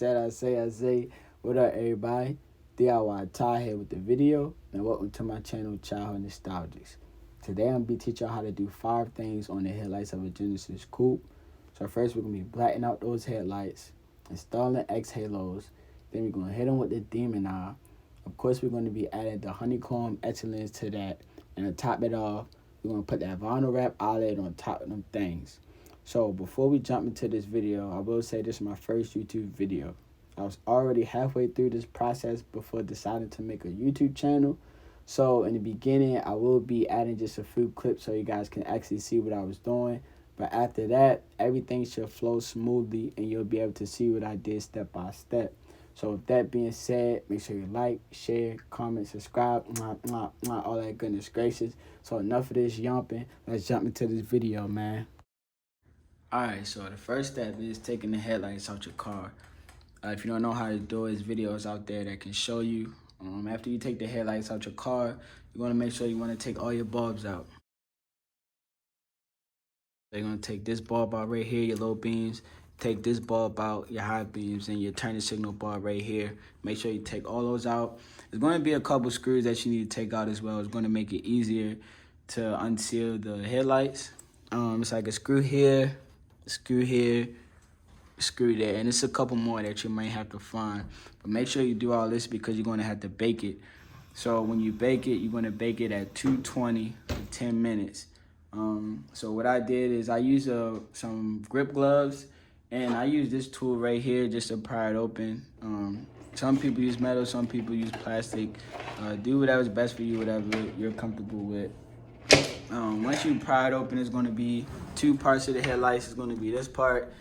I say, what up, everybody? DIY Ty here with the video, and welcome to my channel, Childhood Nostalgics. Today, I'm going to be teaching y'all how to do 5 things on the headlights of a Genesis Coupe. So first, we're going to be blacking out those headlights, installing X halos, then we're going to hit them with the demon eye. Of course, we're going to be adding the honeycomb etching lens to that, and to top it off, we're going to put that vinyl wrap eyelid on top of them things. So before we jump into this video, I will say this is my first YouTube video. I was already halfway through this process before deciding to make a YouTube channel. So in the beginning, I will be adding just a few clips so you guys can actually see what I was doing. But after that, everything should flow smoothly and you'll be able to see what I did step by step. So with that being said, make sure you like, share, comment, subscribe, all that goodness gracious. So enough of this yumping. Let's jump into this video, man. Alright, so the first step is taking the headlights out your car. If you don't know how to do it, there's videos out there that can show you. After you take the headlights out your car, you want to make sure you want to take all your bulbs out. So you're going to take this bulb out right here, your low beams. Take this bulb out, your high beams, and your turning signal bulb right here. Make sure you take all those out. There's going to be a couple screws that you need to take out as well. It's going to make it easier to unseal the headlights. It's like a screw here, screw here, screw there, and it's a couple more that you might have to find. But make sure you do all this because you're going to have to bake it. So when you bake it, you're going to bake it at 220 for 10 minutes. So what I did is I used some grip gloves, and I use this tool right here just to pry it open. Some people use metal, some people use plastic. Do whatever's best for you, whatever you're comfortable with. Once you pry it open, it's going to be 2 parts of the headlights. It's going to be this part,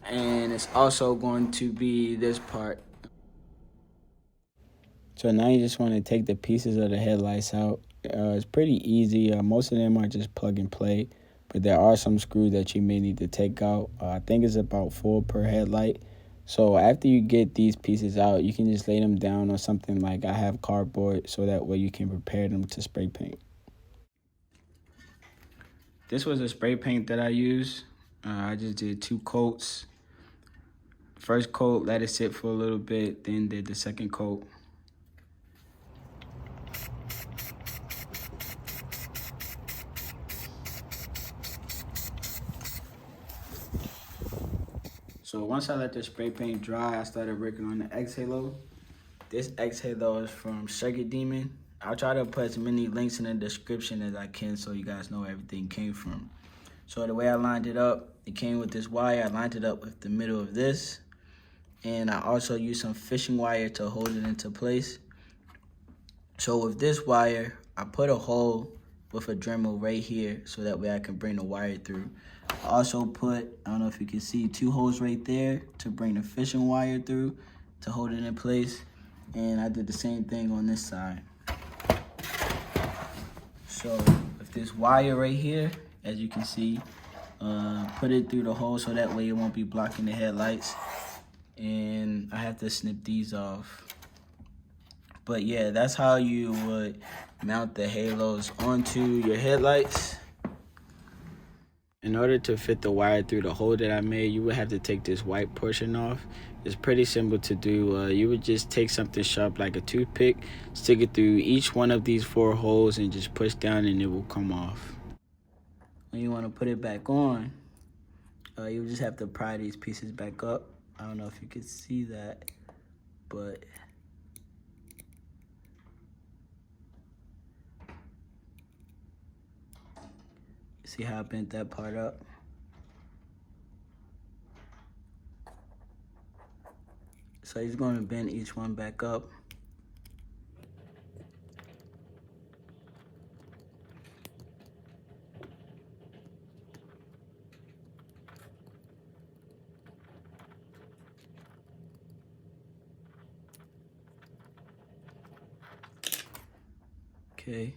and it's also going to be this part. So now you just want to take the pieces of the headlights out. It's pretty easy. Most of them are just plug and play, but there are some screws that you may need to take out. I think it's about 4 per headlight. So after you get these pieces out, you can just lay them down on something like I have cardboard, so that way you can prepare them to spray paint. This was a spray paint that I used. I just did 2 coats. First coat, let it sit for a little bit, then did the second coat. So once I let the spray paint dry, I started working on the X halo. This X halo is from Circuit Demon. I'll try to put as many links in the description as I can so you guys know where everything came from. So the way I lined it up, it came with this wire. I lined it up with the middle of this. And I also used some fishing wire to hold it into place. So with this wire, I put a hole with a Dremel right here so that way I can bring the wire through. I also put, I don't know if you can see, 2 holes right there to bring the fishing wire through to hold it in place. And I did the same thing on this side. So with this wire right here, as you can see, put it through the hole so that way it won't be blocking the headlights. And I have to snip these off. But yeah, that's how you would mount the halos onto your headlights. In order to fit the wire through the hole that I made, you would have to take this white portion off. It's pretty simple to do. You would just take something sharp like a toothpick, stick it through each one of these 4 holes, and just push down and it will come off. When you want to put it back on, you just have to pry these pieces back up. I don't know if you can see that, but see how I bent that part up? So he's going to bend each one back up. Okay.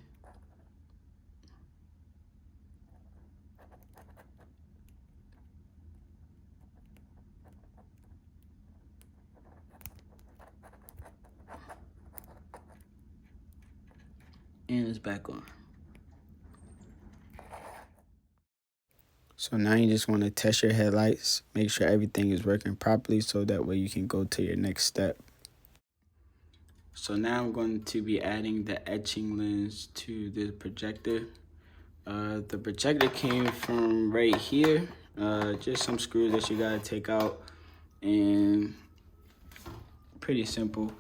And it's back on. So now you just want to test your headlights, make sure everything is working properly so that way you can go to your next step. So now I'm going to be adding the etching lens to the projector. The projector came from right here, just some screws that you gotta take out, and pretty simple.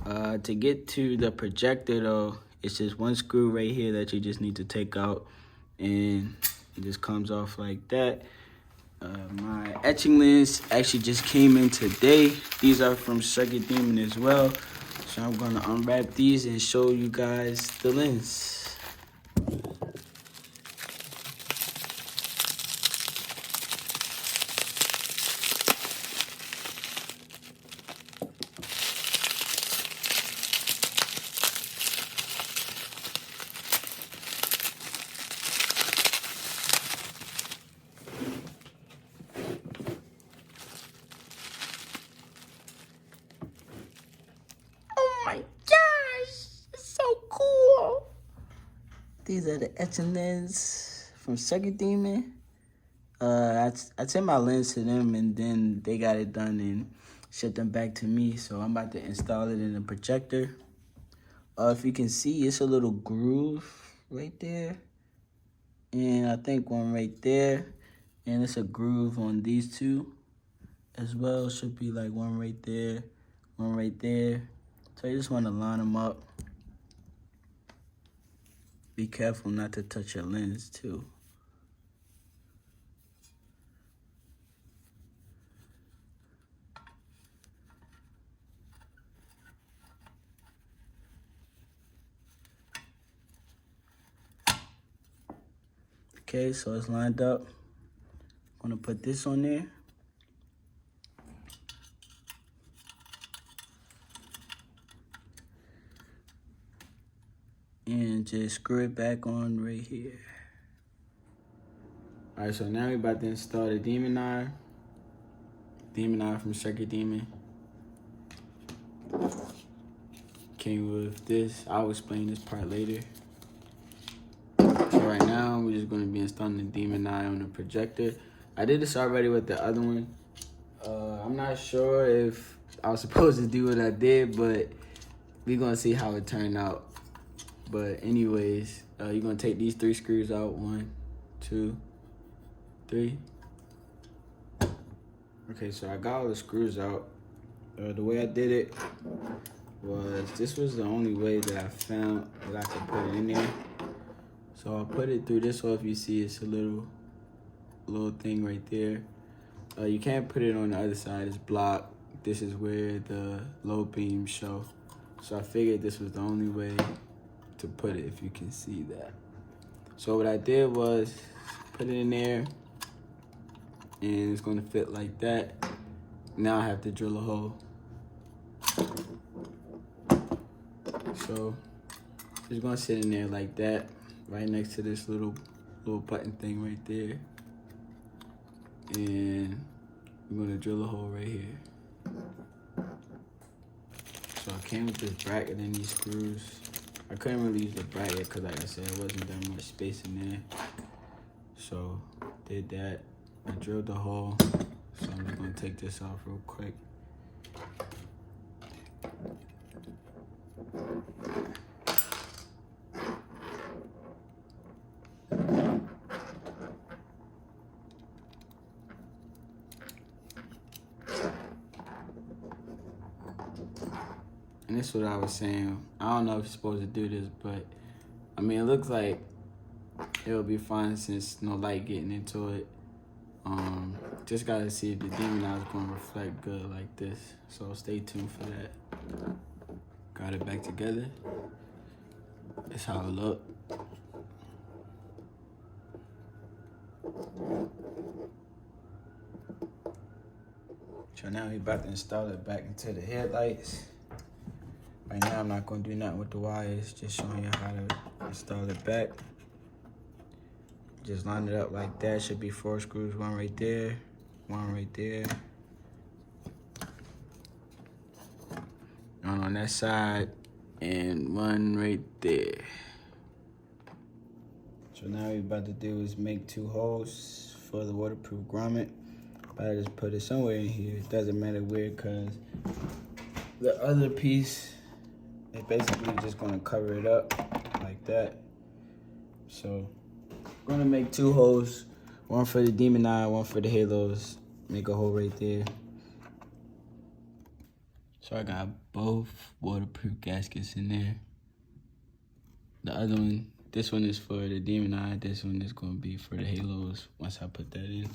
To get to the projector though, it's just one screw right here that you just need to take out, and it just comes off like that. My etching lens actually just came in today. These are from Circuit Demon as well. So I'm gonna unwrap these and show you guys the lens. Oh my gosh, it's so cool. These are the etching lens from Circuit Demon. I sent my lens to them and then they got it done and shipped them back to me. So I'm about to install it in the projector. If you can see, it's a little groove right there. And I think one right there. And it's a groove on these two as well. Should be like one right there, one right there. So you just want to line them up. Be careful not to touch your lens too. Okay, so it's lined up. I'm gonna put this on there. And just screw it back on right here. All right, so now we're about to install the Demon Eye. Demon Eye from Circuit Demon. Came with this. I'll explain this part later. So right now, we're just gonna be installing the Demon Eye on the projector. I did this already with the other one. I'm not sure if I was supposed to do what I did, but we're gonna see how it turned out. But anyways, you're gonna take these 3 screws out. 1, 2, 3. Okay, so I got all the screws out. The way I did it was, this was the only way that I found that I could put it in there. So I'll put it through this hole. If you see, it's a little thing right there. You can't put it on the other side, it's blocked. This is where the low beams show. So I figured this was the only way to put it, if you can see that. So what I did was put it in there, and it's gonna fit like that. Now I have to drill a hole. So it's gonna sit in there like that, right next to this little button thing right there. And we're gonna drill a hole right here. So I came with this bracket and these screws. I couldn't really use the bracket because, like I said, it wasn't that much space in there. So did that. I drilled the hole. So I'm just gonna take this off real quick. And this is what I was saying. I don't know if you're supposed to do this, but I mean, it looks like it'll be fine since no light getting into it. Just gotta see if the Demon Eye is gonna reflect good like this. So stay tuned for that. Got it back together. That's how it look. So now we about to install it back into the headlights. Right now I'm not gonna do nothing with the wires, just showing you how to install it back. Just line it up like that. Should be 4 screws, 1 right there, 1 right there. One on that side, and 1 right there. So So now what we about to do is make 2 holes for the waterproof grommet. I just put it somewhere in here. It doesn't matter where, because the other piece is basically just gonna cover it up like that. So I'm gonna make 2 holes, one for the Demon Eye, one for the halos. Make a hole right there. So I got both waterproof gaskets in there. The other one, this one is for the Demon Eye. This one is gonna be for the halos once I put that in.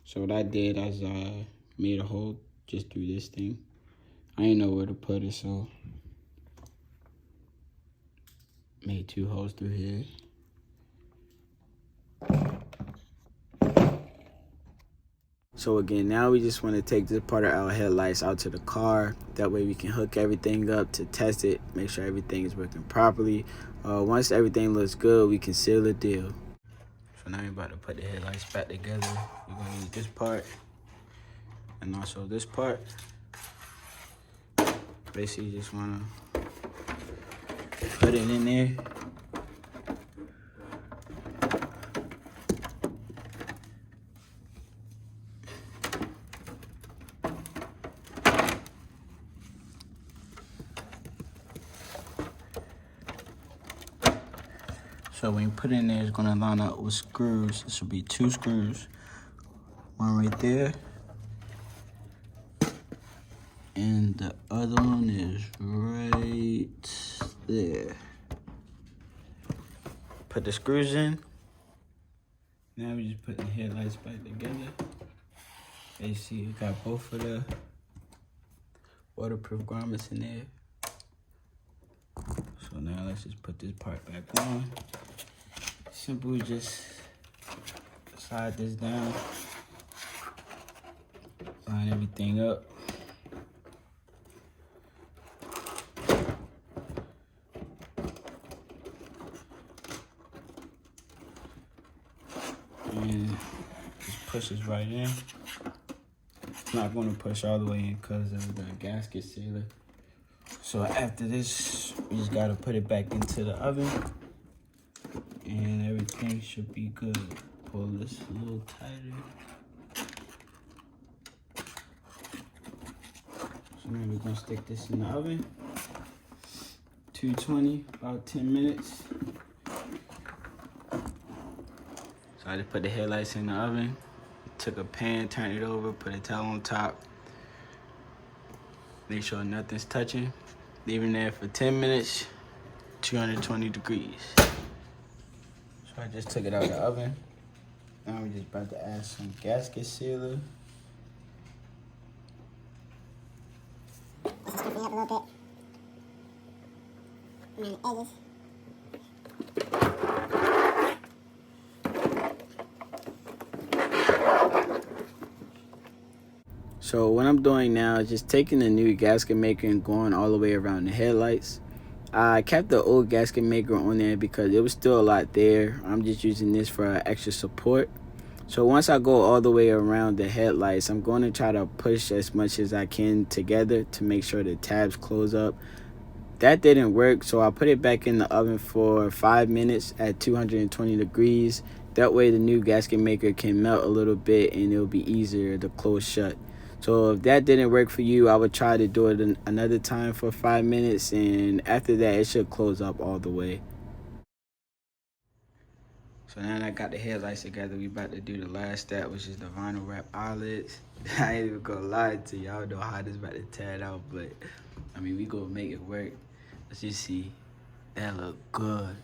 So what I did is I made a hole just through this thing. I didn't know where to put it, so made 2 holes through here. So again, now we just want to take this part of our headlights out to the car. That way we can hook everything up to test it, make sure everything is working properly. Once everything looks good, we can seal the deal. So now we're about to put the headlights back together. We're going to use this part and also this part. Basically, you just want to put it in there. So when you put it in there, it's gonna line up with screws. This will be 2 screws. One right there. And the other one is right there. Put the screws in. Now we just put the headlights back together. As you see, we got both of the waterproof grommets in there. So now let's just put this part back on. Simple, just slide this down, line everything up. And just push this right in. It's not going to push all the way in because of the gasket sealer. So after this, we just got to put it back into the oven. And everything should be good. Pull this a little tighter. So now we're gonna stick this in the oven. 220, about 10 minutes. So I just put the headlights in the oven. Took a pan, turned it over, put a towel on top. Make sure nothing's touching. Leave it there for 10 minutes, 220 degrees. I just took it out of the oven. Now we're just about to add some gasket sealer. Just clean up a little bit around the edges. So what I'm doing now is just taking the new gasket maker and going all the way around the headlights. I kept the old gasket maker on there because it was still a lot there. I'm just using this for extra support. So once I go all the way around the headlights, I'm going to try to push as much as I can together to make sure the tabs close up. That didn't work, so I put it back in the oven for 5 minutes at 220 degrees. That way the new gasket maker can melt a little bit and it'll be easier to close shut. So if that didn't work for you, I would try to do it another time for 5 minutes, and after that, it should close up all the way. So now that I got the headlights together, we about to do the last step, which is the vinyl wrap eyelids. I ain't even gonna lie to you, I don't know how this about to tear it out, but I mean, we gonna make it work. Let's just see. That look good.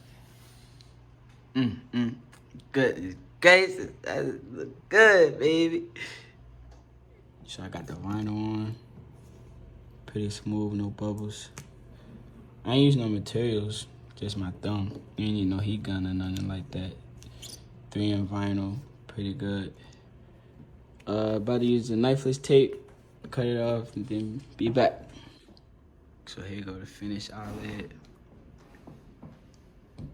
Goodness gracious, that look good, baby. So I got the vinyl on, pretty smooth, no bubbles. I ain't use no materials, just my thumb. You ain't need no heat gun or nothing like that. 3M vinyl, pretty good. About to use the knifeless tape, cut it off, and then be back. So here you go, the finished eyelid.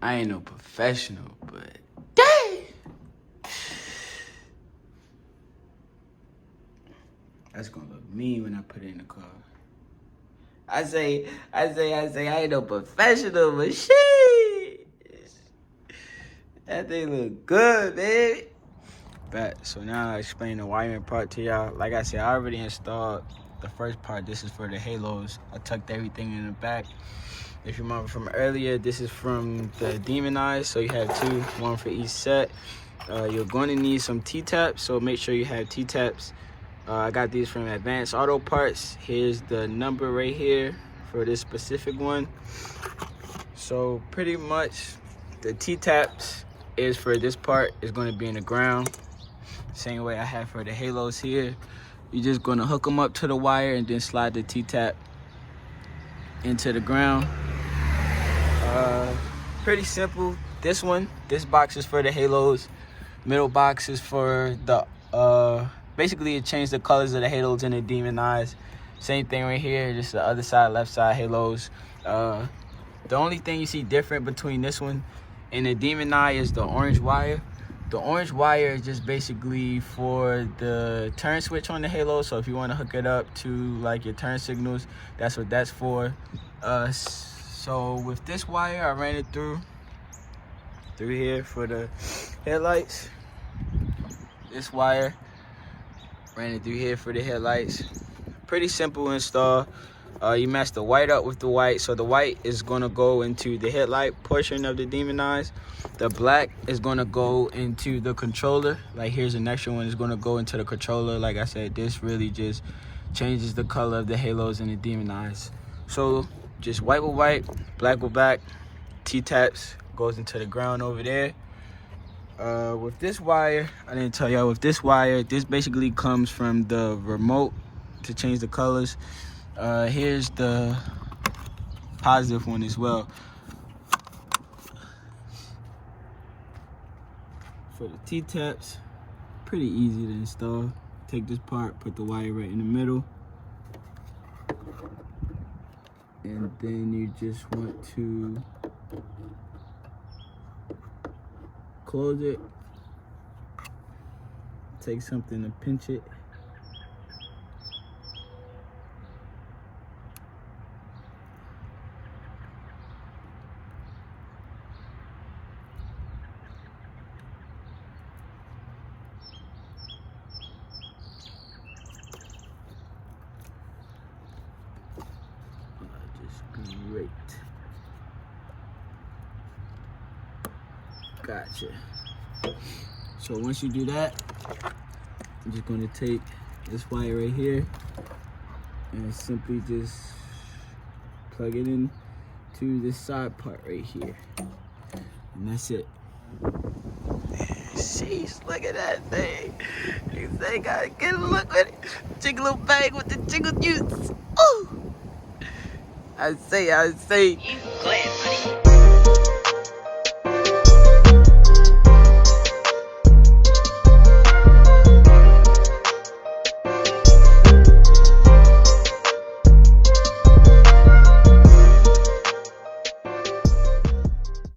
I ain't no professional, but dang! That's gonna look mean when I put it in the car. I say, I ain't no professional, but shit. That thing look good, baby. Bet. So now I explain the wiring part to y'all. Like I said, I already installed the first part. This is for the halos. I tucked everything in the back. If you remember from earlier, this is from the Demon Eyes. So you have two, one for each set. You're going to need some T-taps, so make sure you have T-taps. I got these from Advanced Auto Parts. Here's the number right here for this specific one. So pretty much the T-taps is for this part is going to be in the ground. Same way I have for the halos here. You're just going to hook them up to the wire and then slide the T-tap into the ground. Pretty simple. This box is for the halos. Middle box is for the basically it changed the colors of the halos and the Demon Eyes. Same thing right here, just the other side, left side halos. The only thing you see different between this one and the Demon Eye is the orange wire. The orange wire is just basically for the turn switch on the halo. So if you want to hook it up to like your turn signals, that's what that's for. So with this wire, I ran it through here for the headlights. This wire, ran it through here for the headlights. Pretty simple install. You match the white up with the white. So the white is gonna go into the headlight portion of the Demon Eyes. The black is gonna go into the controller. Like here's an extra one, is gonna go into the controller. Like I said, this really just changes the color of the halos and the Demon Eyes. So just white with white, black with black, T-taps goes into the ground over there. With this wire, I didn't tell y'all, with this wire, this basically comes from the remote to change the colors. Here's the positive one as well. For the T-taps, pretty easy to install. Take this part, put the wire right in the middle. And then you just want to close it. Take something to pinch it. Great. Gotcha. So once you do that, I'm just going to take this wire right here and simply just plug it in to this side part right here. And that's it. Sheesh, look at that thing. You say, gotta get a look at it. Jiggle bag with the jiggle juice. Ooh! I say. You go ahead, buddy.